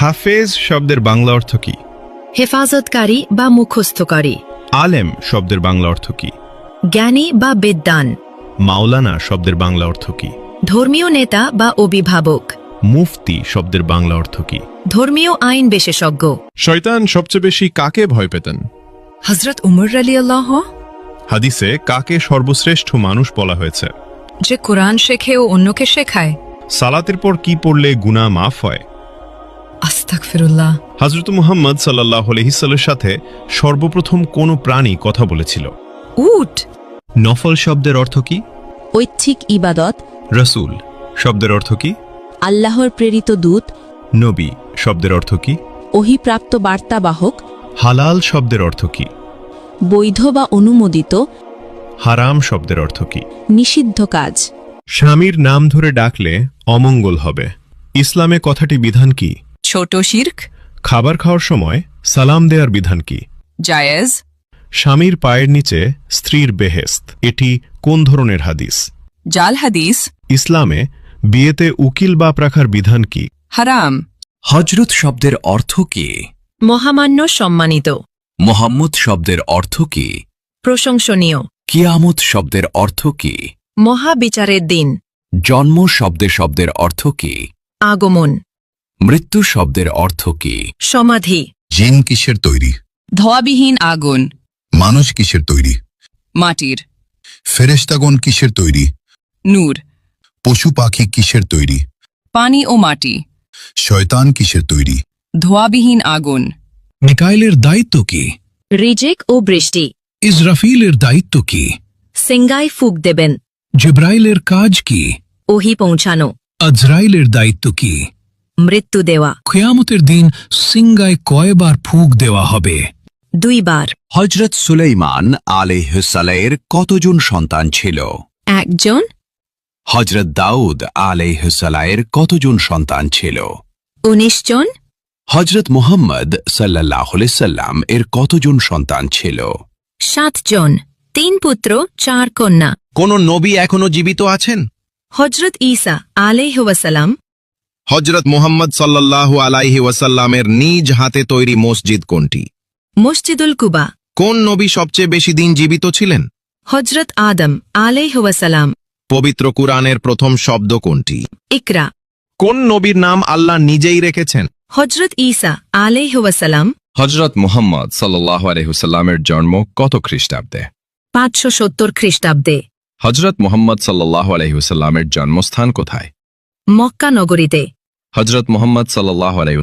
হাফেজ শব্দের বাংলা অর্থ কি? হেফাজতকারী বা মুখস্থকারী। আলেম শব্দের বাংলা অর্থ কি? জ্ঞানী বা বিদ্বান। মাওলানা শব্দের বাংলা অর্থ কি? ধর্মীয় নেতা বা অভিভাবক। মুফতি শব্দের বাংলা অর্থ কি? ধর্মীয় আইন বিশেষজ্ঞ। শয়তান সবচেয়ে বেশি কাকে ভয় পেতেন? হযরত উমর রাদিয়াল্লাহ। হাদিসে কাকে সর্বশ্রেষ্ঠ মানুষ বলা হয়েছে? যে কোরআন শেখে ও অন্যকে শেখায়। সালাতের পর কি পড়লে গুনাহ মাফ হয়? আস্তাগফিরুল্লাহ। হযরত মুহাম্মদ সাল্লাল্লাহু আলাইহি ওয়াসাল্লামের সাথে সর্বপ্রথম কোন প্রাণী কথা বলেছিল? উট। নফল শব্দের অর্থ কি? ঐচ্ছিক ইবাদত। রাসূল শব্দের অর্থ কি? আল্লাহর প্রেরিত দূত। নবী শব্দের অর্থ কি? ওহীপ্রাপ্ত বার্তাবাহক। হালাল শব্দের অর্থ কি? বৈধ বা অনুমোদিত। হারাম শব্দের অর্থ কি? নিষিদ্ধ কাজ। স্বামীর নাম ধরে ডাকলে অমঙ্গল হবে। ইসলামে কথাটি বিধান কি? ছোট শিরক। খাবার খাওয়ার সময় সালাম দেওয়ার বিধান কি? জায়েজ। স্বামীর পায়ের নিচে স্ত্রীর বেহেশত, এটি কোন ধরনের হাদিস? জাল হাদিস। ইসলামে বিয়েতে উকিল বাপ রাখার বিধান কি? হারাম। হজরত শব্দের অর্থ কি? মহামান্য, সম্মানিত। মোহাম্মদ শব্দের অর্থ কি? প্রশংসনীয়। কিয়ামত শব্দের অর্থ কি? মহাবিচারের দিন। জন্ম শব্দের অর্থ কি? আগমন। মৃত্যু শব্দের অর্থ কি? সমাধি। জিন কিসের তৈরি? ধোয়াবিহীন আগুন। মানুষ কিসের তৈরি? মাটির। ফেরেশতাগণ কিসের তৈরি? নূর। পশু পাখি কিসের তৈরি? পানি ও মাটি। শয়তান কিসের তৈরি? ধোয়াবিহীন আগুন। মিকাইলের দায়িত্ব কি? রিজিক ও বৃষ্টি। ইসরাফিলের দায়িত্ব কি? সিঙ্গায় ফুক দেবেন। জিব্রাইলের কাজ কি? ওহী পৌঁছানো। আজরাইলের দায়িত্ব কি? মৃত্যু দেওয়া। কিয়ামতের দিন সিঙ্গায় কয়বার ফুঁক দেওয়া হবে? 2 বার। হজরত সুলাইমান আলাইহিসসালামের কতজন সন্তান ছিল? 1 জন। হজরত দাউদ আলাইহিসসালামের কতজন সন্তান ছিল? 19 জন। হজরত মুহাম্মদ সাল্লাল্লাহু আলাইহি সাল্লাম এর কতজন সন্তান ছিল? 7 জন। 3 পুত্র 4 কন্যা। কোন নবী এখনো জীবিত আছেন? হযরত ঈসা আলাইহি ওয়াসাল্লাম। হযরত মুহাম্মদ সাল্লাল্লাহু আলাইহি ওয়াসাল্লামের নিজ হাতে তৈরি মসজিদ কোনটি? মসজিদুল কুবা। কোন নবী সবচেয়ে বেশি দিন জীবিত ছিলেন? হযরত আদম আলাইহি ওয়াসাল্লাম। পবিত্র কুরআনের প্রথম শব্দ কোনটি? ইকরা। কোন নবীর নাম আল্লাহ নিজেই রেখেছেন? হযরত ঈসা আলাইহি ওয়াসাল্লাম। হজরত মুহাম্মদ সাল্লাল্লাহু আলাইহি ওয়াসাল্লামের জন্ম কত খ্রিস্টাব্দে? 570 খ্রিস্টাব্দে। হজরত মুহাম্মদ সাল্লাল্লাহু আলাইহি ওয়াসাল্লামের জন্মস্থান কোথায়? মক্কা নগরীতে। হজরত মুহাম্মদ সাল্লাল্লাহু আলাইহি